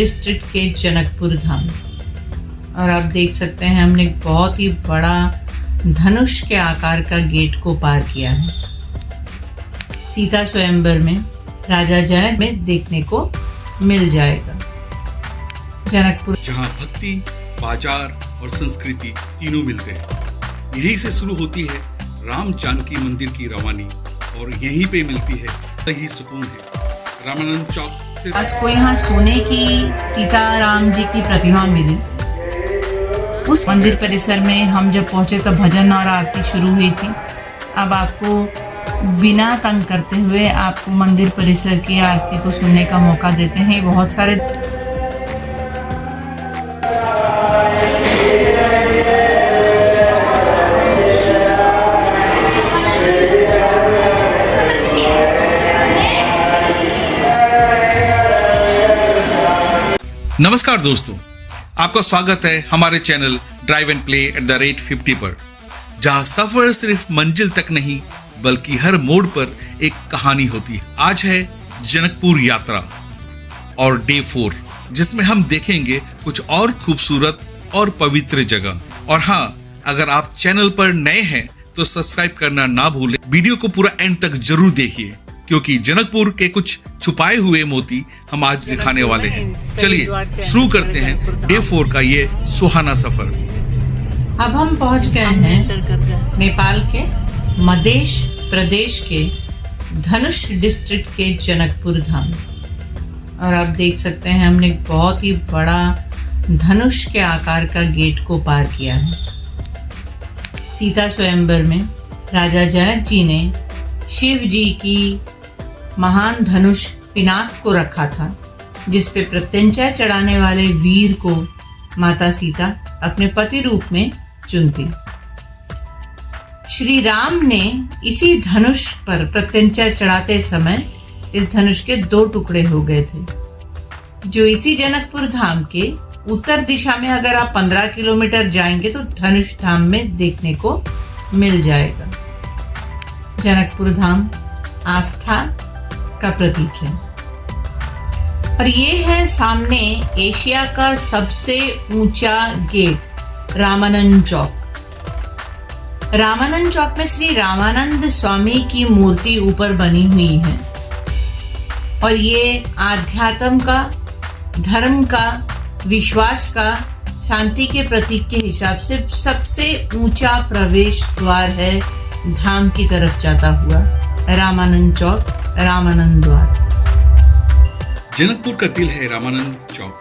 District के जनकपुर धाम। और आप देख सकते हैं हमने एक बहुत ही बड़ा धनुष के आकार का गेट को पार किया है। सीता स्वयंवर में राजा जनक में देखने को मिल जाएगा। जनकपुर जहाँ भक्ति, बाजार और संस्कृति तीनों मिलते हैं। यहीं से शुरू होती है राम जानकी मंदिर की रवानी और यहीं पे मिलती है सही सुकून है। रामानंद चौक से आज को यहाँ सोने की सीताराम जी की प्रतिमा मिली। उस मंदिर परिसर में हम जब पहुंचे तो भजन और आरती शुरू हुई थी। अब आपको बिना तंग करते हुए आपको मंदिर परिसर की आरती को सुनने का मौका देते हैं। बहुत सारे नमस्कार दोस्तों, आपका स्वागत है हमारे चैनल ड्राइव एंड प्ले @50 पर, जहां सफर सिर्फ मंजिल तक नहीं बल्कि हर मोड़ पर एक कहानी होती है। आज है जनकपुर यात्रा और डे 4, जिसमें हम देखेंगे कुछ और खूबसूरत और पवित्र जगह। और हाँ, अगर आप चैनल पर नए हैं तो सब्सक्राइब करना ना भूलें। वीडियो को पूरा एंड तक जरूर देखिए, क्योंकि जनकपुर के कुछ छुपाए हुए मोती हम आज दिखाने वाले हैं। चलिए शुरू करते हैं डे 4 का ये सुहाना सफर। अब हम पहुंच गए हैं नेपाल के मध्य प्रदेश के धनुष डिस्ट्रिक्ट के जनकपुर धाम। और आप देख सकते हैं हमने एक बहुत ही बड़ा धनुष के आकार का गेट को पार किया है। सीता स्वयंवर में राजा जनक जी ने शिव जी की महान धनुष पिनाक को रखा था, जिस पे प्रत्यंचा चढ़ाने वाले वीर को माता सीता अपने पति रूप में चुनती। श्री राम ने इसी धनुष पर प्रत्यंचा चढ़ाते समय इस धनुष के 2 टुकड़े हो गए थे, जो इसी जनकपुर धाम के उत्तर दिशा में अगर आप 15 किलोमीटर जाएंगे तो धनुष धाम में देखने को मिल जाएगा। जनकपुर धाम आस्था का प्रतीक है। और ये है सामने एशिया का सबसे ऊंचा गेट रामानंद चौक। रामानंद चौक में श्री रामानंद स्वामी की मूर्ति ऊपर बनी हुई है। और ये आध्यात्म का, धर्म का, विश्वास का, शांति के प्रतीक के हिसाब से सबसे ऊंचा प्रवेश द्वार है धाम की तरफ जाता हुआ। रामानंद चौक, रामानंद द्वार। जनकपुर का दिल है रामानंद चौक,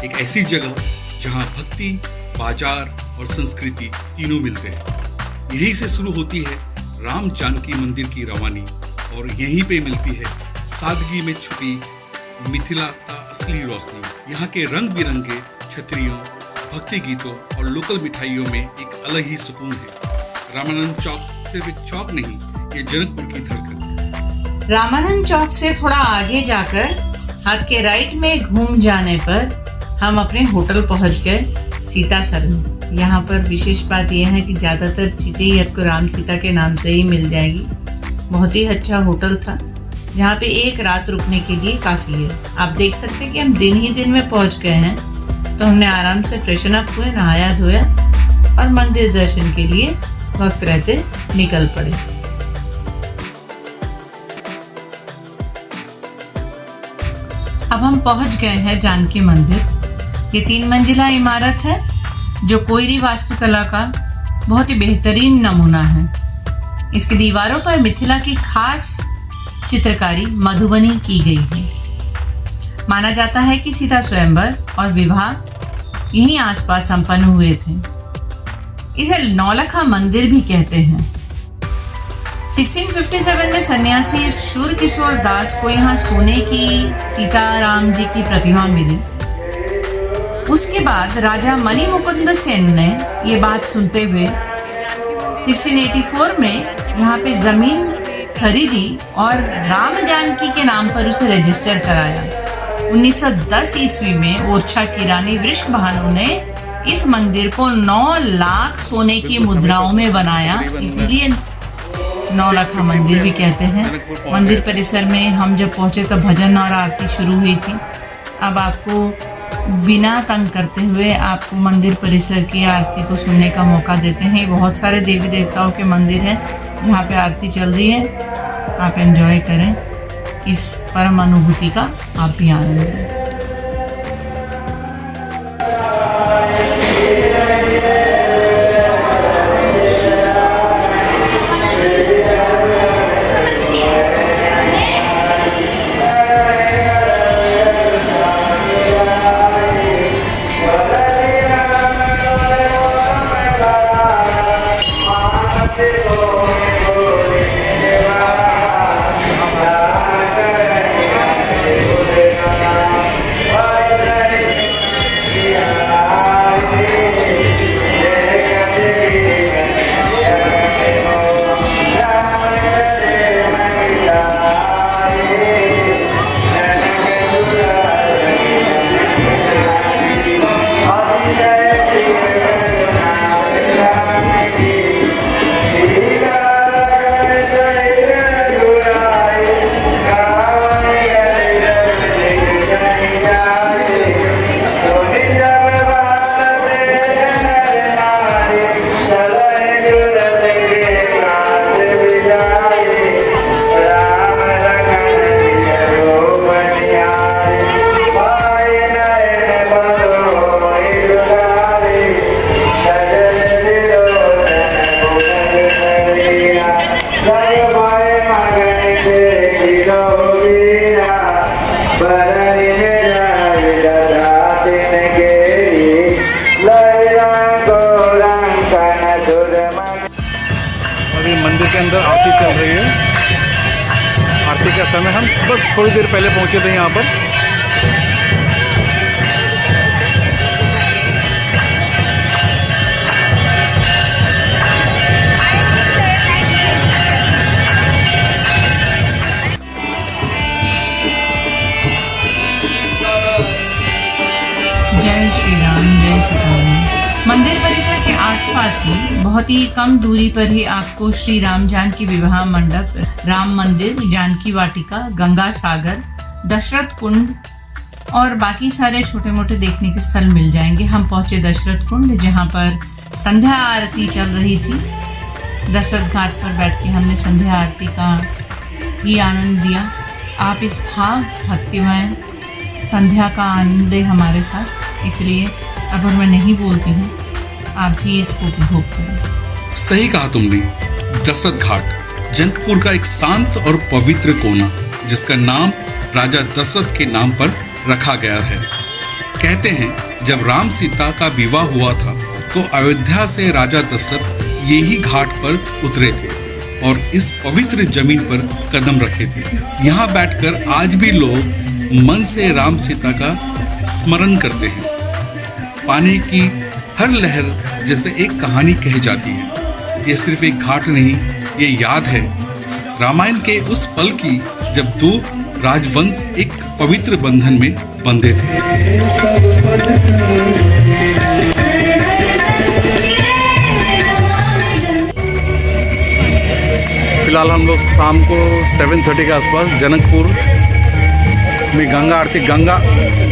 एक ऐसी जगह जहां भक्ति, बाजार और संस्कृति तीनों मिलते हैं। यहीं से शुरू होती है राम जानकी मंदिर की रवानी और यहीं पे मिलती है सादगी में छुपी मिथिला का असली रोशनी। यहाँ के रंग बिरंगे छतरियों, भक्ति गीतों और लोकल मिठाइयों में एक अलग ही सुकून है। रामानंद चौक सिर्फ एक चौक नहीं, ये जनकपुर की धड़कन। रामानंद चौक से थोड़ा आगे जाकर हाथ के राइट में घूम जाने पर हम अपने होटल पहुंच गए सीता सरन। यहाँ पर विशेष बात यह है कि ज्यादातर चीजें ही आपको राम सीता के नाम से ही मिल जाएगी। बहुत ही अच्छा होटल था, जहाँ पे एक रात रुकने के लिए काफी है। आप देख सकते हैं कि हम दिन ही दिन में पहुंच गए हैं, तो हमने आराम से फ्रेशन अप हुए, नहाया धोया और मंदिर दर्शन के लिए वक्त रहते निकल पड़े। अब हम पहुंच गए हैं जानकी मंदिर। ये 3 मंजिला इमारत है, जो कोयरी वास्तुकला का बहुत ही बेहतरीन नमूना है। इसकी दीवारों पर मिथिला की खास चित्रकारी मधुबनी की गई है। माना जाता है कि सीता स्वयंवर और विवाह यहीं आसपास संपन्न हुए थे। इसे नौलखा मंदिर भी कहते हैं। 1657 में सन्यासी शूर किशोर दास को यहाँ सोने की सीताराम जी की प्रतिमा मिली। उसके बाद राजा मणि मुकुंद सेन ने ये बात सुनते हुए 1684 में यहाँ पे जमीन खरीदी और राम जानकी के नाम पर उसे रजिस्टर कराया। 1910 ईस्वी में ओरछा की रानी वृषभानु ने इस मंदिर को 9 लाख सोने की मुद्राओं में बनाया, इसीलिए नौलखा मंदिर भी कहते हैं। मंदिर परिसर में हम जब पहुंचे तो भजन और आरती शुरू हुई थी। अब आपको बिना तंग करते हुए आपको मंदिर परिसर की आरती को सुनने का मौका देते हैं। बहुत सारे देवी देवताओं के मंदिर हैं जहाँ पे आरती चल रही है। आप एंजॉय करें, इस परम अनुभूति का आप भी आनंद लें। अभी मंदिर के अंदर आरती चल रही है। आरती का समय हम बस थोड़ी देर पहले पहुंचे थे यहाँ पर। जय श्री राम, जय सीताराम। मंदिर परिसर के आसपास ही बहुत ही कम दूरी पर ही आपको श्री राम जानकी विवाह मंडप, राम मंदिर, जानकी वाटिका, गंगा सागर, दशरथ कुंड और बाकी सारे छोटे मोटे देखने के स्थल मिल जाएंगे। हम पहुंचे दशरथ कुंड, जहां पर संध्या आरती चल रही थी। दशरथ घाट पर बैठ के हमने संध्या आरती का ही आनंद दिया। आप इस भाव भक्तिमय संध्या का आनंद दें हमारे साथ। इसलिए अब मैं नहीं बोलती हूँ, आप भी इसको उपभोग करें। सही कहा तुमने। दशरथ घाट जनकपुर का एक शांत और पवित्र कोना, जिसका नाम राजा दशरथ के नाम पर रखा गया है। कहते हैं जब राम सीता का विवाह हुआ था तो अयोध्या से राजा दशरथ यही घाट पर उतरे थे और इस पवित्र जमीन पर कदम रखे थे। यहाँ बैठकर आज भी लोग मन से राम सीता का स्मरण करते हैं। पानी की हर लहर जैसे एक कहानी कही जाती है। ये सिर्फ एक घाट नहीं, ये याद है रामायण के उस पल की जब दो राजवंश एक पवित्र बंधन में बंधे थे। फिलहाल हम लोग शाम को 7:30 के आसपास जनकपुर में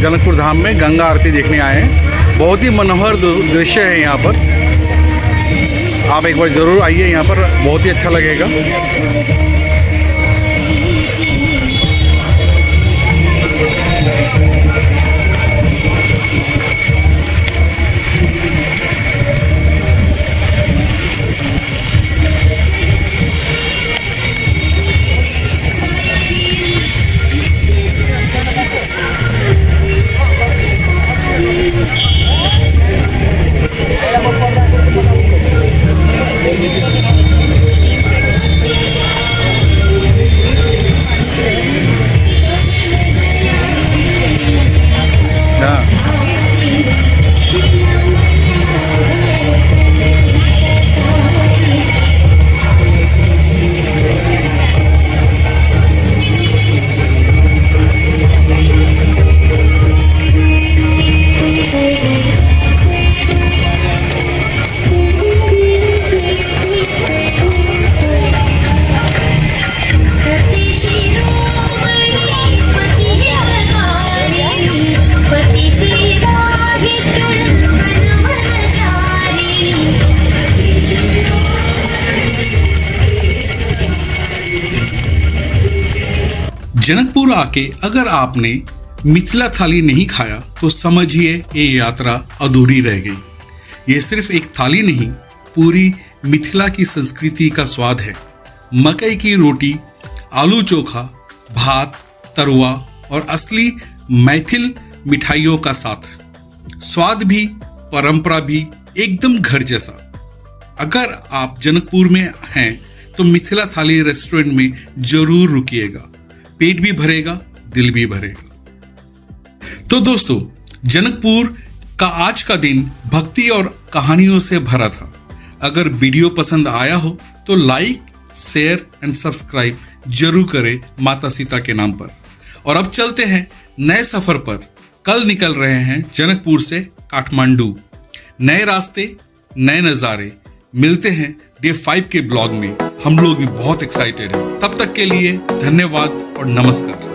जनकपुर धाम में गंगा आरती देखने आए हैं। बहुत ही मनोहर दृश्य है यहाँ पर। आप एक बार ज़रूर आइए, यहाँ पर बहुत ही अच्छा लगेगा। जनकपुर आके अगर आपने मिथिला थाली नहीं खाया तो समझिए ये यात्रा अधूरी रह गई। ये सिर्फ एक थाली नहीं, पूरी मिथिला की संस्कृति का स्वाद है। मकई की रोटी, आलू चोखा, भात, तरुआ और असली मैथिल मिठाइयों का साथ। स्वाद भी, परंपरा भी एकदम घर जैसा। अगर आप जनकपुर में हैं तो मिथिला थाली रेस्टोरेंट में जरूर रुकिएगा। पेट भी भरेगा, दिल भी भरेगा। तो दोस्तों, जनकपुर का आज का दिन भक्ति और कहानियों से भरा था। अगर वीडियो पसंद आया हो तो लाइक, शेयर एंड सब्सक्राइब जरूर करें माता सीता के नाम पर। और अब चलते हैं नए सफर पर। कल निकल रहे हैं जनकपुर से काठमांडू। नए रास्ते, नए नज़ारे। मिलते हैं डे 5 के ब्लॉग में। हम लोग भी बहुत एक्साइटेड हैं। तब तक के लिए धन्यवाद और नमस्कार।